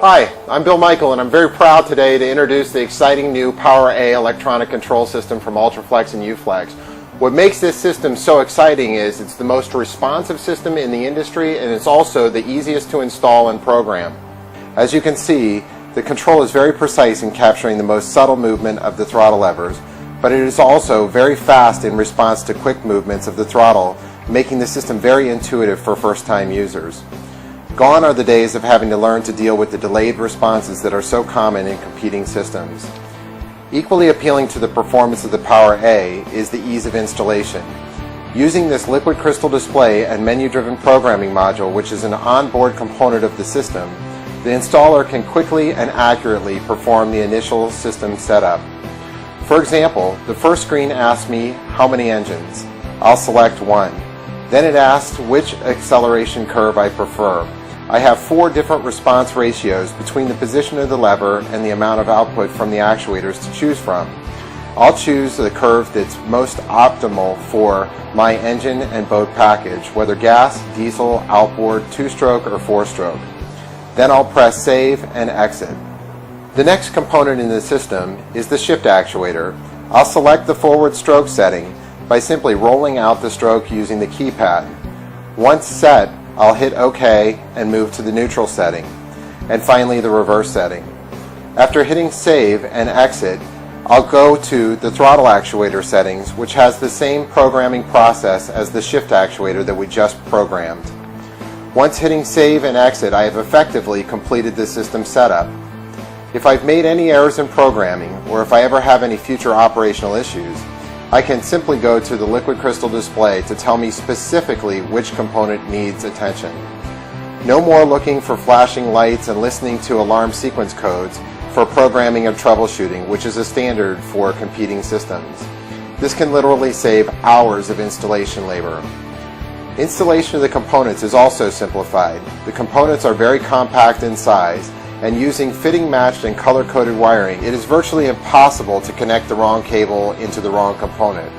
Hi, I'm Bill Michael, and I'm very proud today to introduce the exciting new PowerA electronic control system from Ultraflex and Uflex. What makes this system so exciting is it's the most responsive system in the industry, and it's also the easiest to install and program. As you can see, the control is very precise in capturing the most subtle movement of the throttle levers, but it is also very fast in response to quick movements of the throttle, making the system very intuitive for first-time users. Gone are the days of having to learn to deal with the delayed responses that are so common in competing systems. Equally appealing to the performance of the PowerA is the ease of installation. Using this liquid crystal display and menu-driven programming module, which is an onboard component of the system, the installer can quickly and accurately perform the initial system setup. For example, the first screen asks me how many engines. I'll select 1. Then it asks which acceleration curve I prefer. I have 4 different response ratios between the position of the lever and the amount of output from the actuators to choose from. I'll choose the curve that's most optimal for my engine and boat package, whether gas, diesel, outboard, 2-stroke, or 4-stroke. Then I'll press Save and Exit. The next component in the system is the shift actuator. I'll select the forward stroke setting by simply rolling out the stroke using the keypad. Once set, I'll hit OK and move to the neutral setting, and finally the reverse setting. After hitting Save and Exit, I'll go to the throttle actuator settings, which has the same programming process as the shift actuator that we just programmed. Once hitting Save and Exit, I have effectively completed the system setup. If I've made any errors in programming, or if I ever have any future operational issues, I can simply go to the liquid crystal display to tell me specifically which component needs attention. No more looking for flashing lights and listening to alarm sequence codes for programming and troubleshooting, which is a standard for competing systems. This can literally save hours of installation labor. Installation of the components is also simplified. The components are very compact in size, and using fitting matched and color-coded wiring, it is virtually impossible to connect the wrong cable into the wrong component.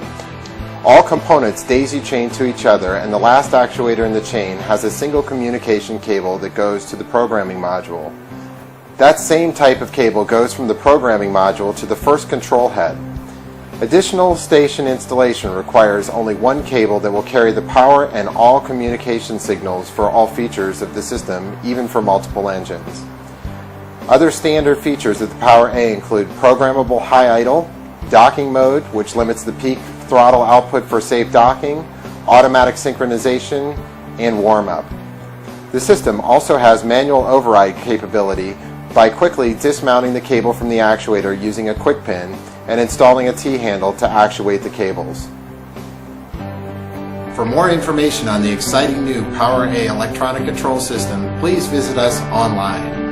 All components daisy-chain to each other, and the last actuator in the chain has a single communication cable that goes to the programming module. That same type of cable goes from the programming module to the first control head. Additional station installation requires only one cable that will carry the power and all communication signals for all features of the system, even for multiple engines. Other standard features of the PowerA include programmable high idle, docking mode, which limits the peak throttle output for safe docking, automatic synchronization, and warm-up. The system also has manual override capability by quickly dismounting the cable from the actuator using a quick pin and installing a T-handle to actuate the cables. For more information on the exciting new PowerA electronic control system, please visit us online.